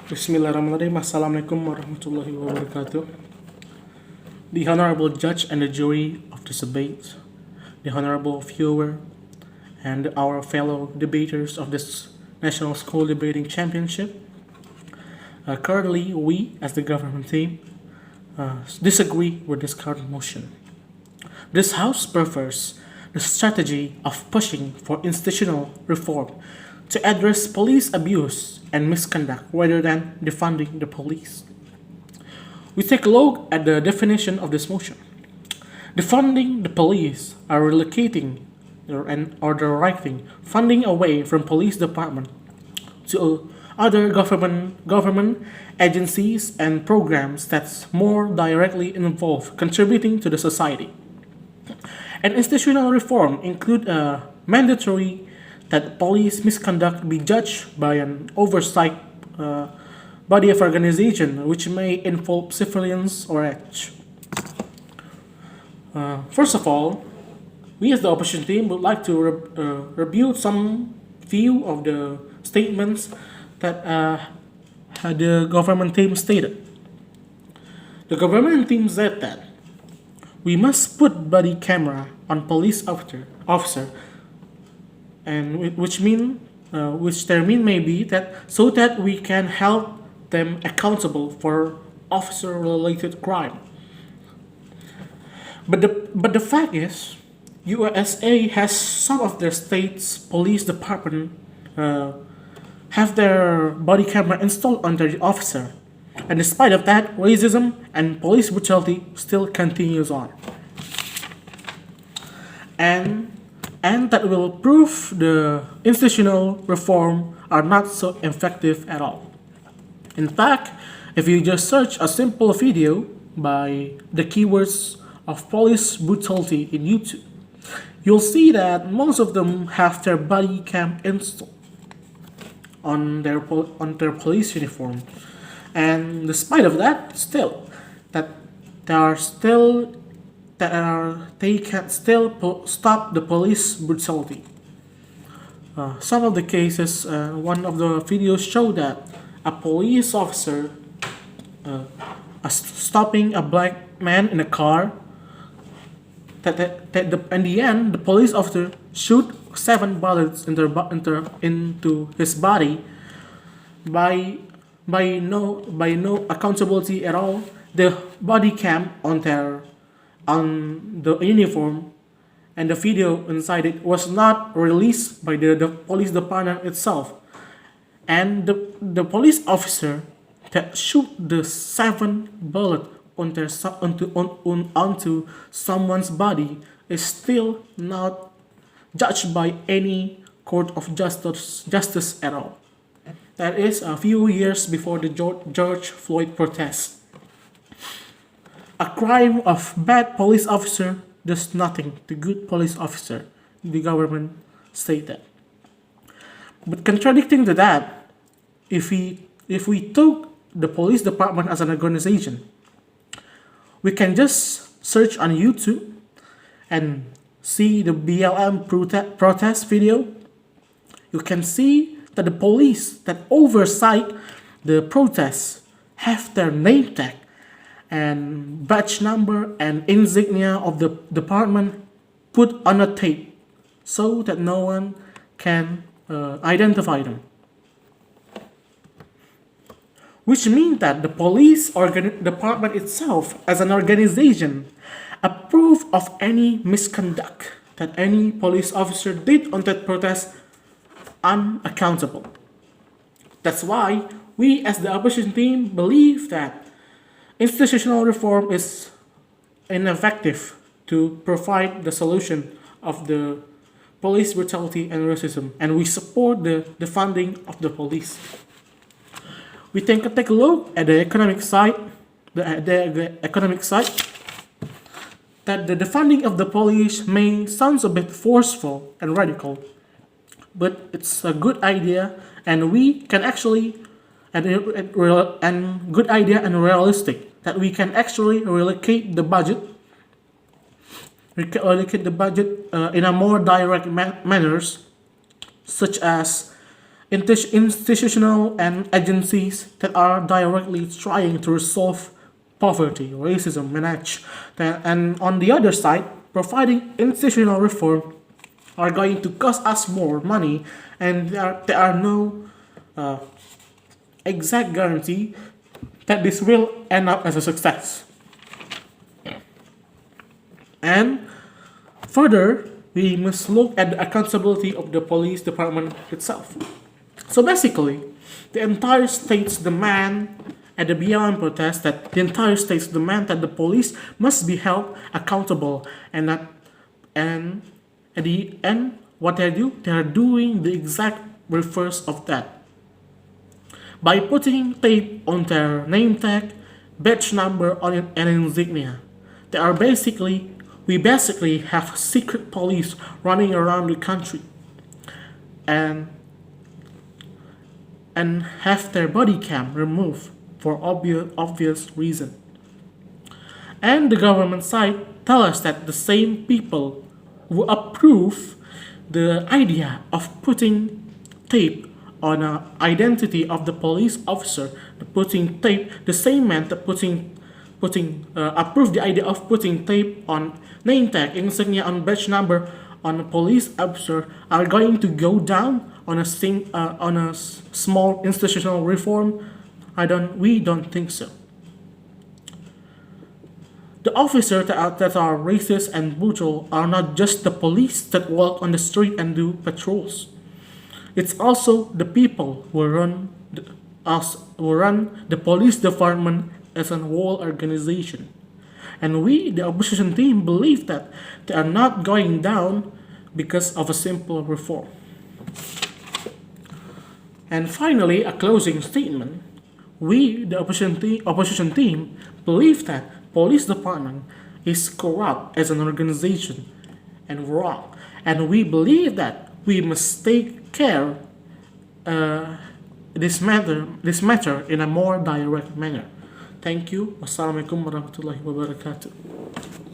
Bismillahirrahmanirrahim. Assalamualaikum warahmatullahi wabarakatuh. The honorable judge and the jury of this debate, the honorable viewer, and our fellow debaters of this National School Debating Championship. Currently, we, as the government team, disagree with this current motion. This House prefers the strategy of pushing for institutional reform to address police abuse and misconduct rather than defunding the police. We take a look at the definition of this motion. Defunding the police are relocating or directing funding away from police department to other government agencies and programs that's more directly involved contributing to the society. And institutional reform include a mandatory that police misconduct be judged by an oversight body of organization which may involve civilians or edge. First of all, we as the opposition team would like to review some few of the statements that the government team stated. The government team said that we must put body camera on police officer, and which their mean may be that so that we can help them accountable for officer-related crime. But the fact is, USA has some of their states' police department have their body camera installed on their officer, and despite of that, racism and police brutality still continues on. And that will prove the institutional reform are not so effective at all. In fact, if you just search a simple video by the keywords of police brutality in YouTube, you'll see that most of them have their body cam installed on their police uniform. And despite of that, they can still stop the police brutality. Some of the cases, one of the videos show that a police officer stopping a black man in a car. In the end, the police officer shoot 7 bullets into his body by no accountability at all. The body cam on the uniform and the video inside it was not released by the police department itself, and the police officer that shoot the 7 bullet onto someone's body is still not judged by any court of justice at all. That is a few years before the George Floyd protests. A crime of bad police officer does nothing to good police officer, the government stated. But contradicting to that, if we took the police department as an organization, we can just search on YouTube and see the BLM protest video. You can see that the police that oversight the protests have their name tag and badge number and insignia of the department put on a tape so that no one can identify them. Which means that the police department itself as an organization approve of any misconduct that any police officer did on that protest unaccountable. That's why we as the opposition team believe that institutional reform is ineffective to provide the solution of the police brutality and racism, and we support the defunding of the police. We take a look at the economic side. The economic side, that the defunding of the police may sound a bit forceful and radical, but it's a good idea, and we can actually and good idea and realistic that we can actually relocate the budget. In a more direct manners, such as institutional and agencies that are directly trying to resolve poverty, racism, manage. And on the other side, providing institutional reform are going to cost us more money, and there are no exact guarantee that this will end up as a success. And further, we must look at the accountability of the police department itself. So basically, the entire states demand at the BLM protest that the entire states demand that the police must be held accountable, and at the end, what they are doing the exact reverse of that. By putting tape on their name tag, badge number on it, and insignia, we basically have secret police running around the country, and have their body cam removed for obvious reason. And the government side tell us that the same people who approve the idea of putting tape on an identity of the police officer, the same man that approved the idea of putting tape on name tag, insignia, on badge number on a police officer are going to go down on a small institutional reform. We don't think so. The officers that are racist and brutal are not just the police that walk on the street and do patrols. It's also the people who run the police department as a whole organization. And we, the opposition team, believe that they are not going down because of a simple reform. And finally, a closing statement. We, the opposition team, believe that police department is corrupt as an organization and wrong. And we believe that we must take care this matter in a more direct manner. Thank you. Wassalamualaikum warahmatullahi wabarakatuh.